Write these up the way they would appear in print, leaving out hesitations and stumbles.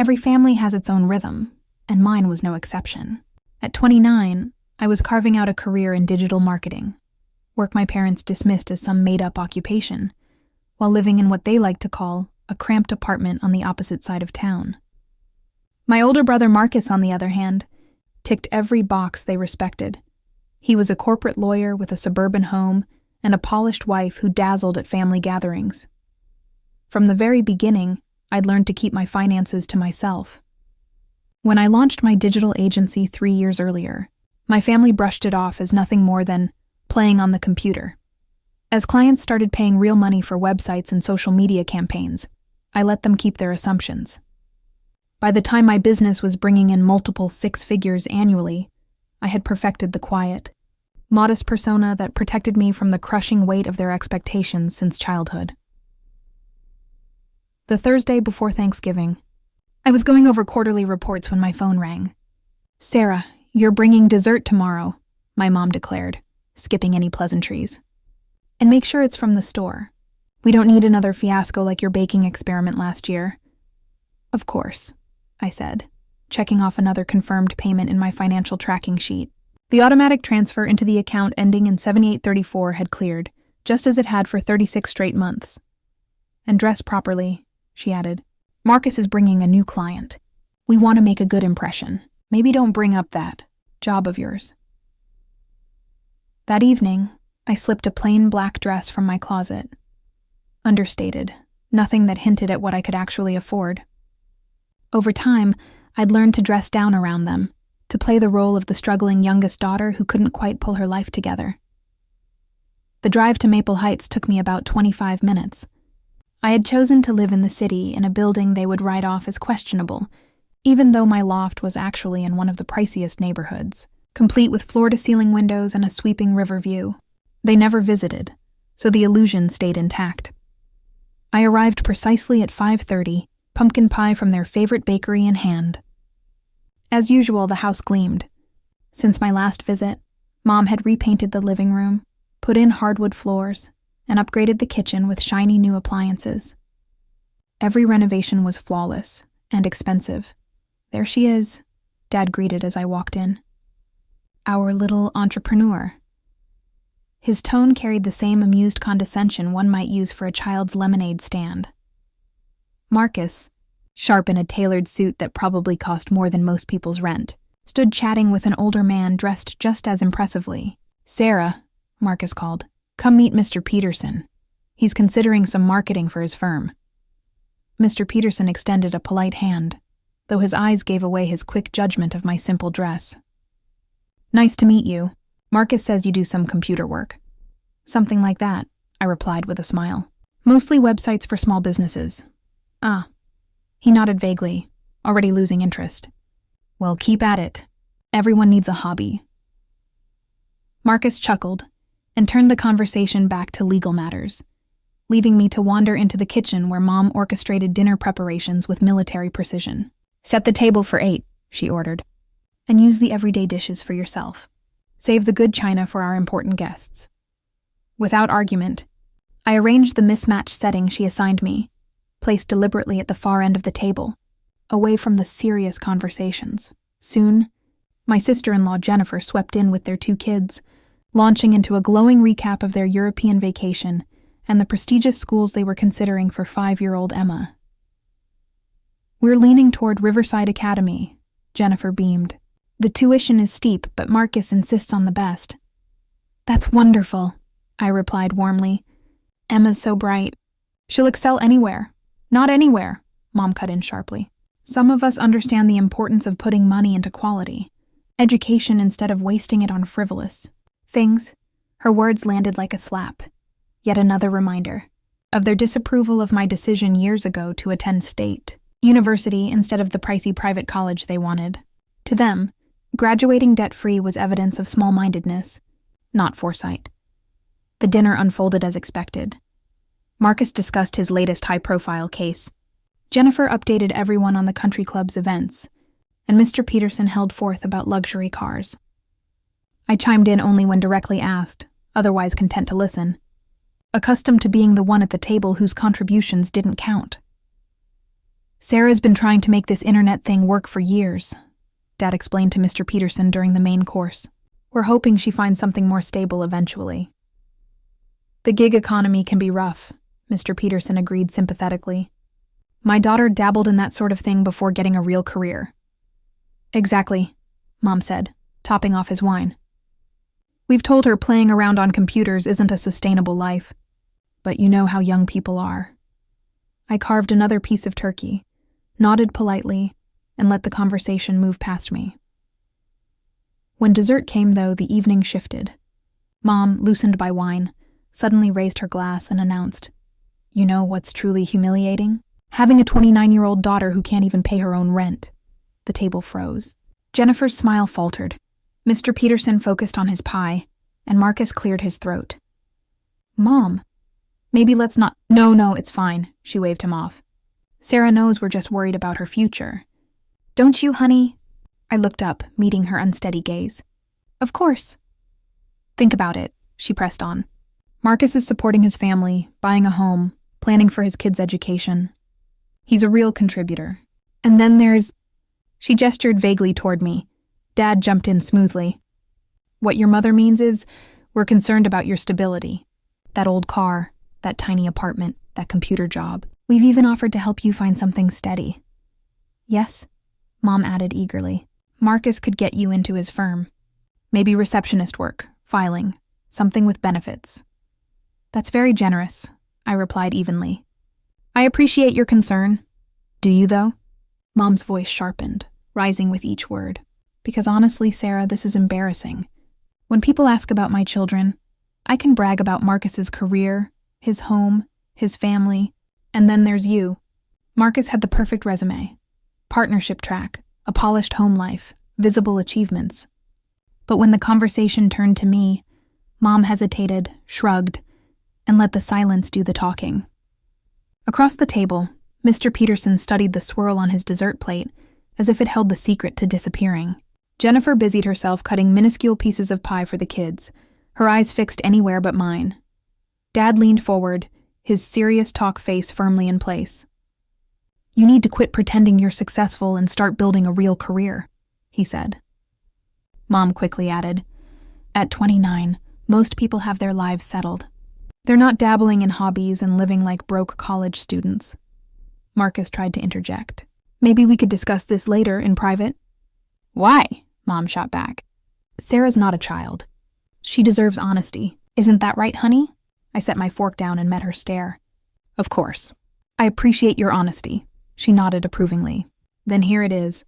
Every family has its own rhythm, and mine was no exception. At 29, I was carving out a career in digital marketing, work my parents dismissed as some made-up occupation, while living in what they like to call a cramped apartment on the opposite side of town. My older brother Marcus, on the other hand, ticked every box they respected. He was a corporate lawyer with a suburban home and a polished wife who dazzled at family gatherings. From the very beginning, I'd learned to keep my finances to myself. When I launched my digital agency 3 years earlier, my family brushed it off as nothing more than playing on the computer. As clients started paying real money for websites and social media campaigns, I let them keep their assumptions. By the time my business was bringing in multiple 6 figures annually, I had perfected the quiet, modest persona that protected me from the crushing weight of their expectations since childhood. The Thursday before Thanksgiving, I was going over quarterly reports when my phone rang. "Sarah, you're bringing dessert tomorrow," my mom declared, skipping any pleasantries. "And make sure it's from the store. We don't need another fiasco like your baking experiment last year." "Of course," I said, checking off another confirmed payment in my financial tracking sheet. The automatic transfer into the account ending in 7834 had cleared, just as it had for 36 straight months. "And dress properly," she added. "Marcus is bringing a new client. We want to make a good impression. Maybe don't bring up that job of yours." That evening, I slipped a plain black dress from my closet. Understated, nothing that hinted at what I could actually afford. Over time, I'd learned to dress down around them, to play the role of the struggling youngest daughter who couldn't quite pull her life together. The drive to Maple Heights took me about 25 minutes. I had chosen to live in the city in a building they would write off as questionable, even though my loft was actually in one of the priciest neighborhoods, complete with floor-to-ceiling windows and a sweeping river view. They never visited, so the illusion stayed intact. I arrived precisely at 5:30, pumpkin pie from their favorite bakery in hand. As usual, the house gleamed. Since my last visit, Mom had repainted the living room, put in hardwood floors, and upgraded the kitchen with shiny new appliances. Every renovation was flawless and expensive. "There she is," Dad greeted as I walked in. "Our little entrepreneur." His tone carried the same amused condescension one might use for a child's lemonade stand. Marcus, sharp in a tailored suit that probably cost more than most people's rent, stood chatting with an older man dressed just as impressively. "Sarah," Marcus called, "come meet Mr. Peterson. He's considering some marketing for his firm." Mr. Peterson extended a polite hand, though his eyes gave away his quick judgment of my simple dress. "Nice to meet you. Marcus says you do some computer work." "Something like that," I replied with a smile. "Mostly websites for small businesses." "Ah." He nodded vaguely, already losing interest. "Well, keep at it. Everyone needs a hobby." Marcus chuckled and turned the conversation back to legal matters, leaving me to wander into the kitchen where Mom orchestrated dinner preparations with military precision. "Set the table for 8, she ordered, "and use the everyday dishes for yourself. Save the good china for our important guests." Without argument, I arranged the mismatched setting she assigned me, placed deliberately at the far end of the table, away from the serious conversations. Soon, my sister-in-law Jennifer swept in with their 2 kids, launching into a glowing recap of their European vacation and the prestigious schools they were considering for 5-year-old Emma. "We're leaning toward Riverside Academy," Jennifer beamed. "The tuition is steep, but Marcus insists on the best." "That's wonderful," I replied warmly. "Emma's so bright. She'll excel anywhere." "Not anywhere," Mom cut in sharply. "Some of us understand the importance of putting money into quality, education instead of wasting it on frivolous things." Her words landed like a slap. Yet another reminder of their disapproval of my decision years ago to attend state university instead of the pricey private college they wanted. To them, graduating debt-free was evidence of small-mindedness, not foresight. The dinner unfolded as expected. Marcus discussed his latest high-profile case. Jennifer updated everyone on the country club's events, and Mr. Peterson held forth about luxury cars. I chimed in only when directly asked, otherwise content to listen, accustomed to being the one at the table whose contributions didn't count. Sarah's been trying to make this internet thing work for years, Dad explained to Mr. Peterson during the main course. We're hoping she finds something more stable eventually. The gig economy can be rough, Mr. Peterson agreed sympathetically. My daughter dabbled in that sort of thing before getting a real career. Exactly, Mom said, topping off his wine. We've told her playing around on computers isn't a sustainable life, but you know how young people are. I carved another piece of turkey, nodded politely, and let the conversation move past me. When dessert came, though, the evening shifted. Mom, loosened by wine, suddenly raised her glass and announced, "You know what's truly humiliating? Having a 29-year-old daughter who can't even pay her own rent." The table froze. Jennifer's smile faltered. Mr. Peterson focused on his pie, and Marcus cleared his throat. "Mom, maybe let's not—" No, it's fine," she waved him off. "Sarah knows we're just worried about her future. Don't you, honey?" I looked up, meeting her unsteady gaze. "Of course." "Think about it," she pressed on. "Marcus is supporting his family, buying a home, planning for his kids' education. He's a real contributor. And then there's—" She gestured vaguely toward me. Dad jumped in smoothly. "What your mother means is, we're concerned about your stability. That old car, that tiny apartment, that computer job. We've even offered to help you find something steady." "Yes," Mom added eagerly. "Marcus could get you into his firm. Maybe receptionist work, filing, something with benefits." "That's very generous," I replied evenly. "I appreciate your concern." "Do you, though?" Mom's voice sharpened, rising with each word. "Because honestly, Sarah, this is embarrassing. When people ask about my children, I can brag about Marcus's career, his home, his family, and then there's you. Marcus had the perfect resume. Partnership track, a polished home life, visible achievements. But when the conversation turned to me, Mom hesitated, shrugged, and let the silence do the talking. Across the table, Mr. Peterson studied the swirl on his dessert plate as if it held the secret to disappearing. Jennifer busied herself cutting minuscule pieces of pie for the kids, her eyes fixed anywhere but mine. Dad leaned forward, his serious talk face firmly in place. "You need to quit pretending you're successful and start building a real career," he said. Mom quickly added, "At 29, most people have their lives settled. They're not dabbling in hobbies and living like broke college students." Marcus tried to interject. "Maybe we could discuss this later in private." "Why?" Mom shot back. "Sarah's not a child. She deserves honesty. Isn't that right, honey?" I set my fork down and met her stare. "Of course. I appreciate your honesty," she nodded approvingly. "Then here it is.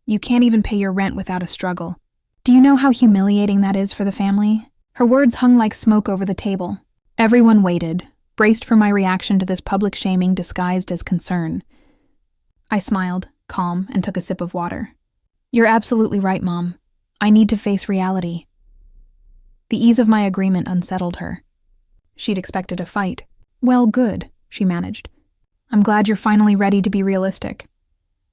You can't even pay your rent without a struggle. Do you know how humiliating that is for the family?" Her words hung like smoke over the table. Everyone waited, braced for my reaction to this public shaming disguised as concern. I smiled, calm, and took a sip of water. "You're absolutely right, Mom. I need to face reality." The ease of my agreement unsettled her. She'd expected a fight. "Well, good," she managed. "I'm glad you're finally ready to be realistic."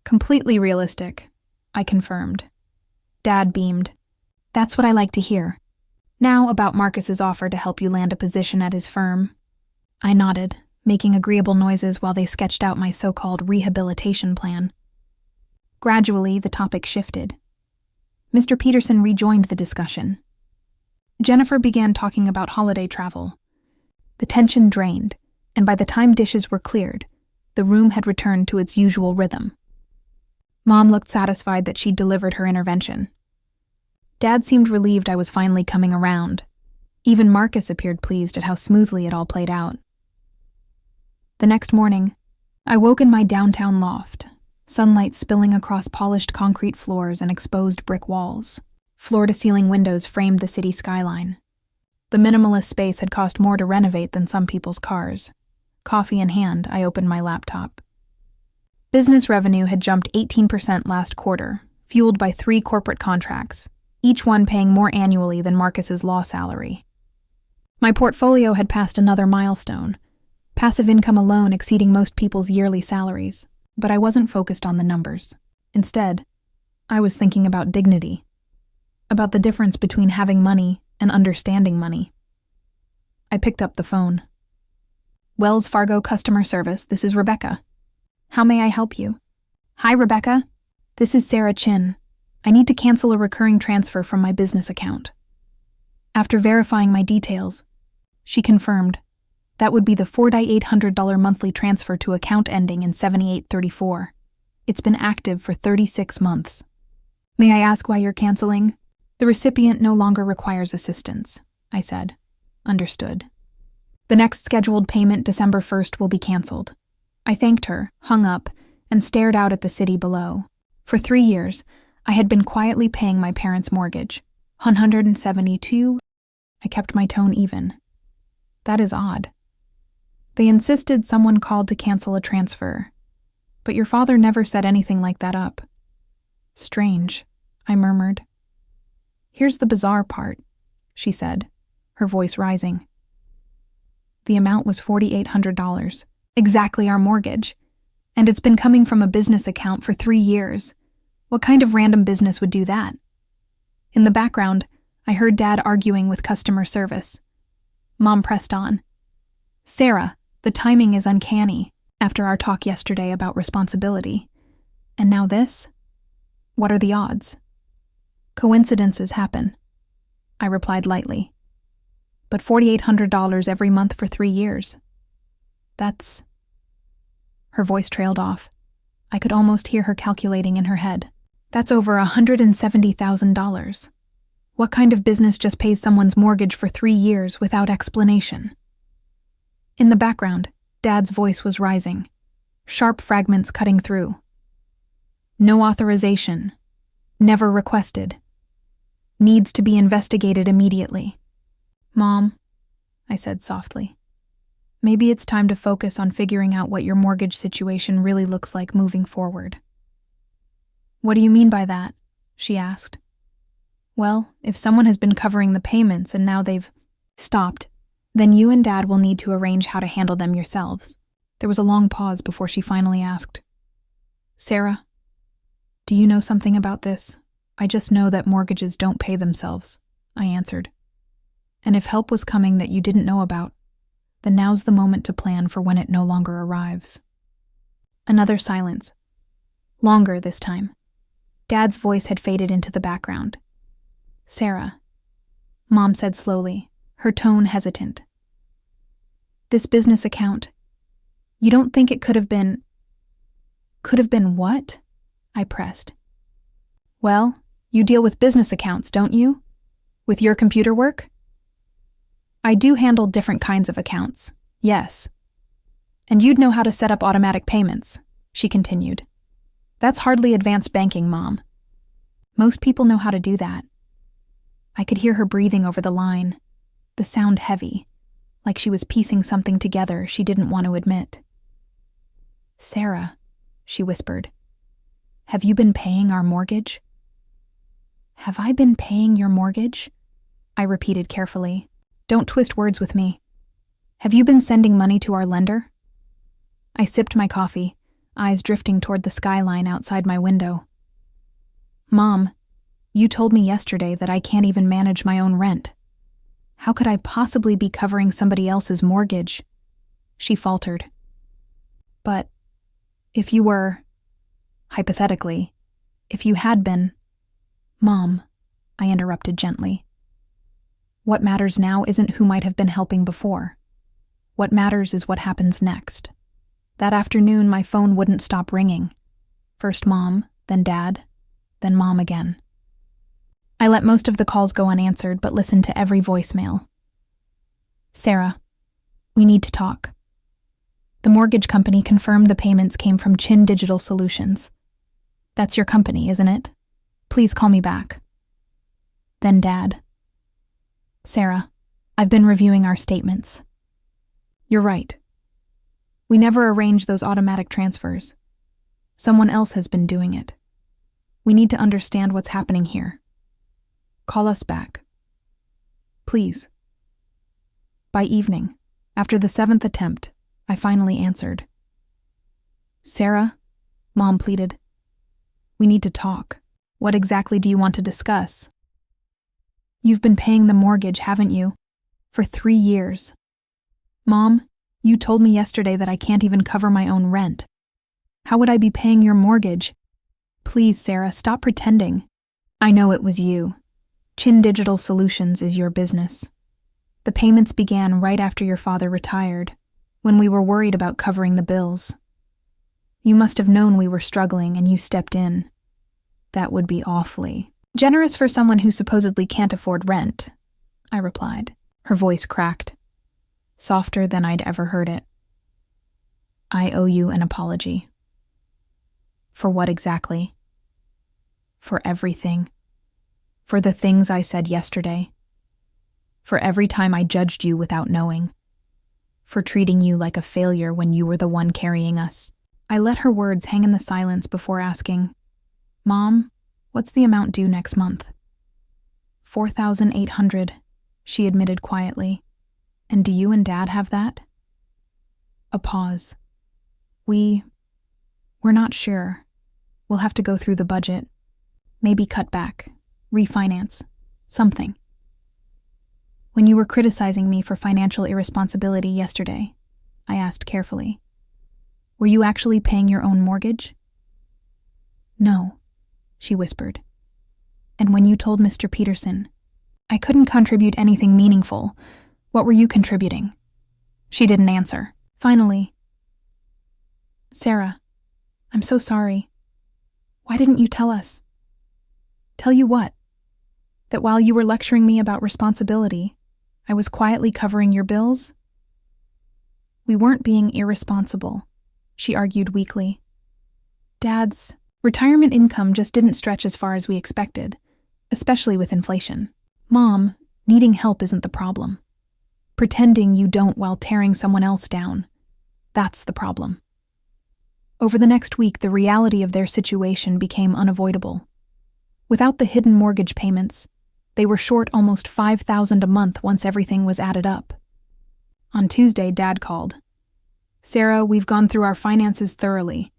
"Completely realistic," I confirmed. Dad beamed. "That's what I like to hear. Now about Marcus's offer to help you land a position at his firm." I nodded, making agreeable noises while they sketched out my so-called rehabilitation plan. Gradually, the topic shifted. Mr. Peterson rejoined the discussion. Jennifer began talking about holiday travel. The tension drained, and by the time dishes were cleared, the room had returned to its usual rhythm. Mom looked satisfied that she'd delivered her intervention. Dad seemed relieved I was finally coming around. Even Marcus appeared pleased at how smoothly it all played out. The next morning, I woke in my downtown loft, sunlight spilling across polished concrete floors and exposed brick walls. Floor-to-ceiling windows framed the city skyline. The minimalist space had cost more to renovate than some people's cars. Coffee in hand, I opened my laptop. Business revenue had jumped 18% last quarter, fueled by 3 corporate contracts, each one paying more annually than Marcus's law salary. My portfolio had passed another milestone, passive income alone exceeding most people's yearly salaries, but I wasn't focused on the numbers. Instead, I was thinking about dignity, about the difference between having money and understanding money. I picked up the phone. "Wells Fargo customer service, this is Rebecca." How may I help you? Hi, Rebecca. This is Sarah Chin. I need to cancel a recurring transfer from my business account. After verifying my details, she confirmed that would be the $4,800 monthly transfer to account ending in 7834. It's been active for 36 months. May I ask why you're canceling? The recipient no longer requires assistance, I said. Understood. The next scheduled payment, December 1st, will be canceled. I thanked her, hung up, and stared out at the city below. For 3 years, I had been quietly paying my parents' mortgage. 172. I kept my tone even. That is odd. They insisted someone called to cancel a transfer, but your father never set anything like that up. Strange, I murmured. Here's the bizarre part, she said, her voice rising. The amount was $4,800, exactly our mortgage, and it's been coming from a business account for 3 years. What kind of random business would do that? In the background, I heard Dad arguing with customer service. Mom pressed on. Sarah, the timing is uncanny after our talk yesterday about responsibility. And now this? What are the odds? Coincidences happen, I replied lightly. But $4,800 every month for 3 years. That's... Her voice trailed off. I could almost hear her calculating in her head. That's over $170,000. What kind of business just pays someone's mortgage for 3 years without explanation? In the background, Dad's voice was rising, sharp fragments cutting through. No authorization. Never requested. Needs to be investigated immediately. Mom, I said softly. Maybe it's time to focus on figuring out what your mortgage situation really looks like moving forward. What do you mean by that? She asked. Well, if someone has been covering the payments and now they've stopped, then you and Dad will need to arrange how to handle them yourselves. There was a long pause before she finally asked, Sarah, do you know something about this? I just know that mortgages don't pay themselves, I answered. And if help was coming that you didn't know about, then now's the moment to plan for when it no longer arrives. Another silence. Longer this time. Dad's voice had faded into the background. Sarah, Mom said slowly, her tone hesitant. This business account, you don't think it could have been... Could have been what? I pressed. Well, you deal with business accounts, don't you? With your computer work? I do handle different kinds of accounts, yes. And you'd know how to set up automatic payments, she continued. That's hardly advanced banking, Mom. Most people know how to do that. I could hear her breathing over the line, the sound heavy, like she was piecing something together she didn't want to admit. Sarah, she whispered, have you been paying our mortgage? Have I been paying your mortgage? I repeated carefully. Don't twist words with me. Have you been sending money to our lender? I sipped my coffee, eyes drifting toward the skyline outside my window. Mom, you told me yesterday that I can't even manage my own rent. How could I possibly be covering somebody else's mortgage? She faltered. But if you were, hypothetically, if you had been... Mom, I interrupted gently. What matters now isn't who might have been helping before. What matters is what happens next. That afternoon, my phone wouldn't stop ringing. First Mom, then Dad, then Mom again. I let most of the calls go unanswered, but listened to every voicemail. Sarah, we need to talk. The mortgage company confirmed the payments came from Chin Digital Solutions. That's your company, isn't it? Please call me back. Then Dad. Sarah, I've been reviewing our statements. You're right. We never arranged those automatic transfers. Someone else has been doing it. We need to understand what's happening here. Call us back. Please. By evening, after the 7th attempt, I finally answered. Sarah, Mom pleaded. We need to talk. What exactly do you want to discuss? You've been paying the mortgage, haven't you? For 3 years. Mom, you told me yesterday that I can't even cover my own rent. How would I be paying your mortgage? Please, Sarah, stop pretending. I know it was you. Chin Digital Solutions is your business. The payments began right after your father retired, when we were worried about covering the bills. You must have known we were struggling and you stepped in. That would be awfully generous for someone who supposedly can't afford rent, I replied. Her voice cracked, softer than I'd ever heard it. I owe you an apology. For what exactly? For everything. For the things I said yesterday. For every time I judged you without knowing. For treating you like a failure when you were the one carrying us. I let her words hang in the silence before asking, Mom, what's the amount due next month? $4,800, she admitted quietly. And do you and Dad have that? A pause. We're not sure. We'll have to go through the budget. Maybe cut back, refinance, something. When you were criticizing me for financial irresponsibility yesterday, I asked carefully, were you actually paying your own mortgage? No, she whispered. And when you told Mr. Peterson, I couldn't contribute anything meaningful, what were you contributing? She didn't answer. Finally, Sarah, I'm so sorry. Why didn't you tell us? Tell you what? That while you were lecturing me about responsibility, I was quietly covering your bills? We weren't being irresponsible, she argued weakly. Dad's retirement income just didn't stretch as far as we expected, especially with inflation. Mom, needing help isn't the problem. Pretending you don't while tearing someone else down, that's the problem. Over the next week, the reality of their situation became unavoidable. Without the hidden mortgage payments, they were short almost $5,000 a month once everything was added up. On Tuesday, Dad called. Sarah, we've gone through our finances thoroughly.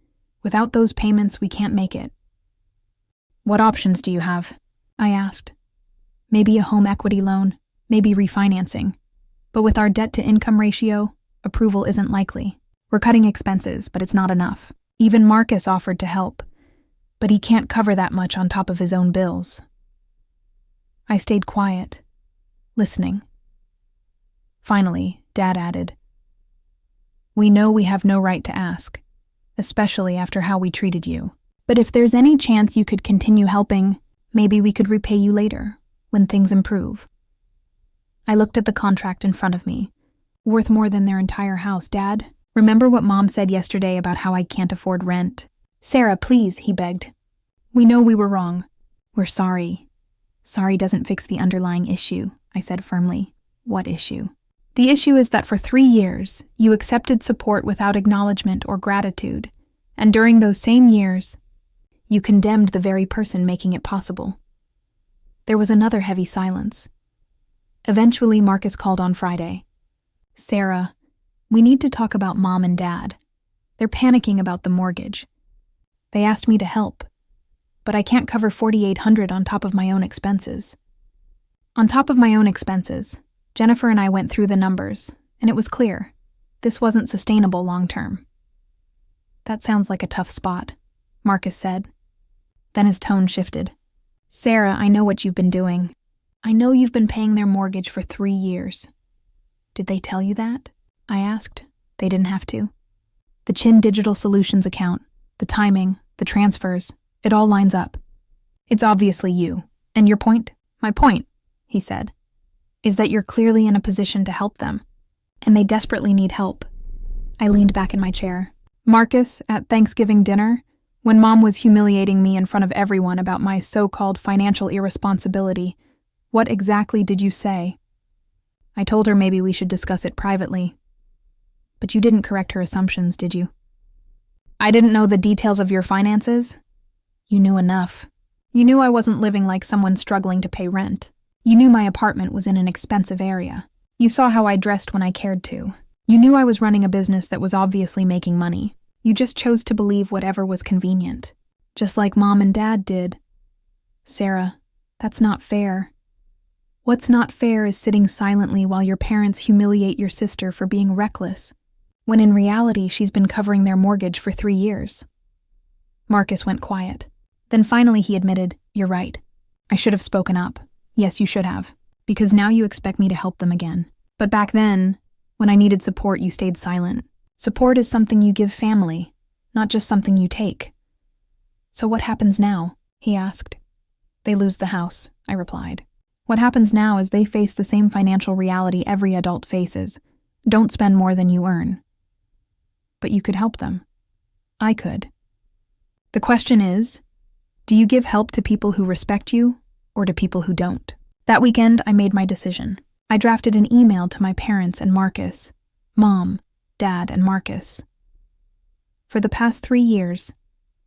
Without those payments, we can't make it. What options do you have? I asked. Maybe a home equity loan, maybe refinancing. But with our debt-to-income ratio, approval isn't likely. We're cutting expenses, but it's not enough. Even Marcus offered to help, but he can't cover that much on top of his own bills. I stayed quiet, listening. Finally, Dad added, we know we have no right to ask, especially after how we treated you. But if there's any chance you could continue helping, maybe we could repay you later, when things improve. I looked at the contract in front of me. Worth more than their entire house, Dad. Remember what Mom said yesterday about how I can't afford rent? Sarah, please, he begged. We know we were wrong. We're sorry. Sorry doesn't fix the underlying issue, I said firmly. What issue? The issue is that for 3 years, you accepted support without acknowledgement or gratitude, and during those same years, you condemned the very person making it possible. There was another heavy silence. Eventually, Marcus called on Friday. Sarah, we need to talk about Mom and Dad. They're panicking about the mortgage. They asked me to help, but I can't cover $4,800 on top of my own expenses. On top of my own expenses, Jennifer and I went through the numbers, and it was clear. This wasn't sustainable long term. That sounds like a tough spot, Marcus said. Then his tone shifted. Sarah, I know what you've been doing. I know you've been paying their mortgage for 3 years. Did they tell you that? I asked. They didn't have to. The Chin Digital Solutions account, the timing, the transfers, it all lines up. It's obviously you. And your point? My point, he said, is that you're clearly in a position to help them. And they desperately need help. I leaned back in my chair. Marcus, at Thanksgiving dinner, when Mom was humiliating me in front of everyone about my so-called financial irresponsibility, what exactly did you say? I told her maybe we should discuss it privately. But you didn't correct her assumptions, did you? I didn't know the details of your finances? You knew enough. You knew I wasn't living like someone struggling to pay rent. You knew my apartment was in an expensive area. You saw how I dressed when I cared to. You knew I was running a business that was obviously making money. You just chose to believe whatever was convenient. Just like Mom and Dad did. Sarah, that's not fair. What's not fair is sitting silently while your parents humiliate your sister for being reckless, when in reality she's been covering their mortgage for 3 years. Marcus went quiet. Then finally he admitted, "You're right. I should have spoken up. Yes, you should have. Because now you expect me to help them again. But back then, when I needed support, you stayed silent. Support is something you give family, not just something you take." "So what happens now?" he asked. "They lose the house," I replied. "What happens now is they face the same financial reality every adult faces. Don't spend more than you earn." "But you could help them." "I could." "The question is, do you give help to people who respect you or to people who don't?" That weekend, I made my decision. I drafted an email to my parents and Marcus, Mom, Dad, and Marcus. "For the past 3 years,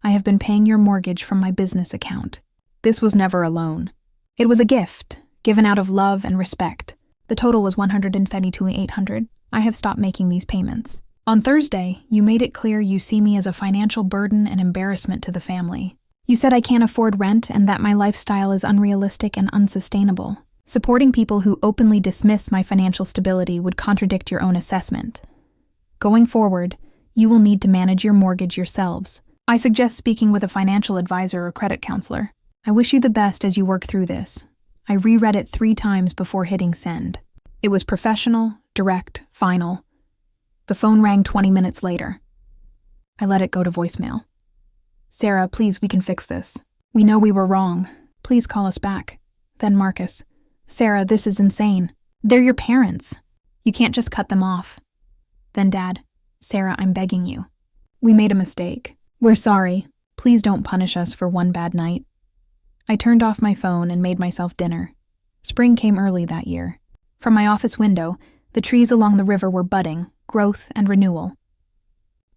I have been paying your mortgage from my business account. This was never a loan. It was a gift, given out of love and respect. The total was $132,800. I have stopped making these payments. On Thursday, you made it clear you see me as a financial burden and embarrassment to the family. You said I can't afford rent and that my lifestyle is unrealistic and unsustainable. Supporting people who openly dismiss my financial stability would contradict your own assessment. Going forward, you will need to manage your mortgage yourselves. I suggest speaking with a financial advisor or credit counselor. I wish you the best as you work through this." I reread it 3 times before hitting send. It was professional, direct, final. The phone rang 20 minutes later. I let it go to voicemail. "Sarah, please, we can fix this. We know we were wrong. Please call us back." Then Marcus. "Sarah, this is insane. They're your parents. You can't just cut them off." Then Dad. "Sarah, I'm begging you. We made a mistake. We're sorry. Please don't punish us for one bad night." I turned off my phone and made myself dinner. Spring came early that year. From my office window, the trees along the river were budding, growth and renewal.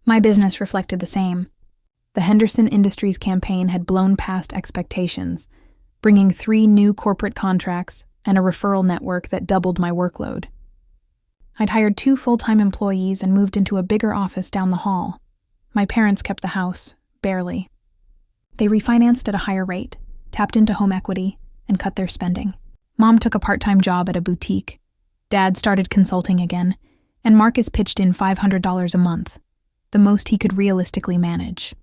My business reflected the same. The Henderson Industries campaign had blown past expectations, bringing 3 new corporate contracts and a referral network that doubled my workload. I'd hired 2 full-time employees and moved into a bigger office down the hall. My parents kept the house, barely. They refinanced at a higher rate, tapped into home equity, and cut their spending. Mom took a part-time job at a boutique. Dad started consulting again, and Marcus pitched in $500 a month, the most he could realistically manage.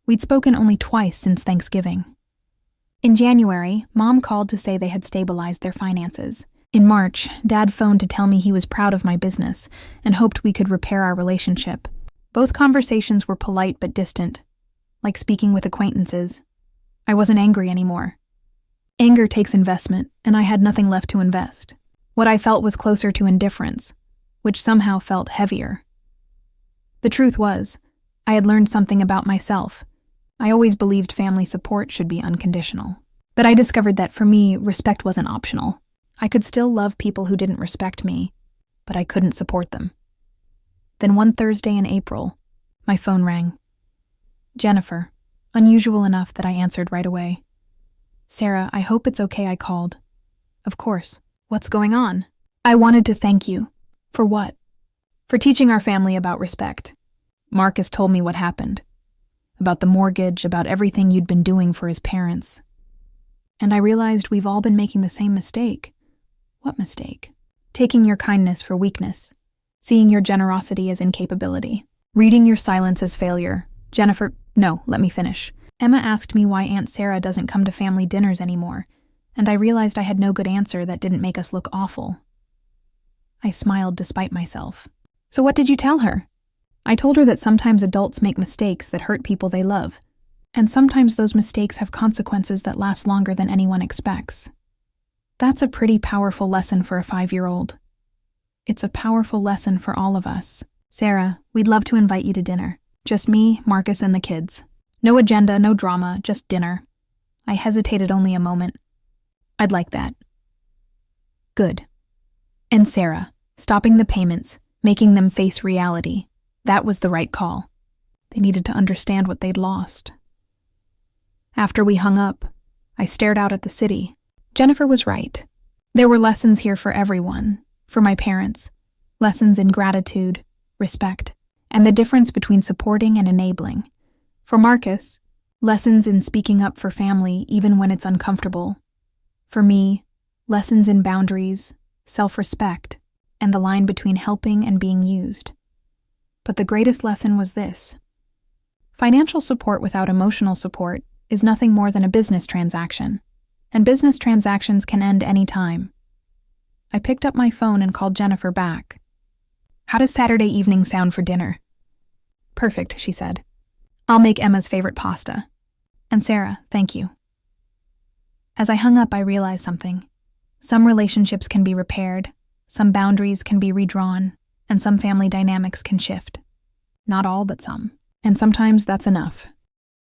We'd spoken only twice since Thanksgiving. In January, Mom called to say they had stabilized their finances. In March, Dad phoned to tell me he was proud of my business and hoped we could repair our relationship. Both conversations were polite but distant, like speaking with acquaintances. I wasn't angry anymore. Anger takes investment, and I had nothing left to invest. What I felt was closer to indifference, which somehow felt heavier. The truth was, I had learned something about myself. I always believed family support should be unconditional. But I discovered that for me, respect wasn't optional. I could still love people who didn't respect me, but I couldn't support them. Then one Thursday in April, my phone rang. Jennifer, unusual enough that I answered right away. "Sarah, I hope it's okay I called." "Of course. What's going on?" "I wanted to thank you." "For what?" "For teaching our family about respect. Marcus told me what happened. About the mortgage, about everything you'd been doing for his parents. And I realized we've all been making the same mistake." "What mistake?" "Taking your kindness for weakness. Seeing your generosity as incapability. Reading your silence as failure. Jennifer, no, let me finish. Emma asked me why Aunt Sarah doesn't come to family dinners anymore, and I realized I had no good answer that didn't make us look awful." I smiled despite myself. "So what did you tell her?" "I told her that sometimes adults make mistakes that hurt people they love, and sometimes those mistakes have consequences that last longer than anyone expects. That's a pretty powerful lesson for a 5-year-old. It's a powerful lesson for all of us. Sarah, we'd love to invite you to dinner. Just me, Marcus, and the kids. No agenda, no drama, just dinner." I hesitated only a moment. "I'd like that." "Good." And Sarah, stopping the payments, making them face reality. That was the right call. They needed to understand what they'd lost. After we hung up, I stared out at the city. Jennifer was right. There were lessons here for everyone, for my parents. Lessons in gratitude, respect, and the difference between supporting and enabling. For Marcus, lessons in speaking up for family even when it's uncomfortable. For me, lessons in boundaries, self-respect, and the line between helping and being used. But the greatest lesson was this. Financial support without emotional support is nothing more than a business transaction, and business transactions can end any time. I picked up my phone and called Jennifer back. "How does Saturday evening sound for dinner?" "Perfect," she said. "I'll make Emma's favorite pasta. And Sarah, thank you." As I hung up, I realized something. Some relationships can be repaired, some boundaries can be redrawn, and some family dynamics can shift. Not all, but some. And sometimes that's enough.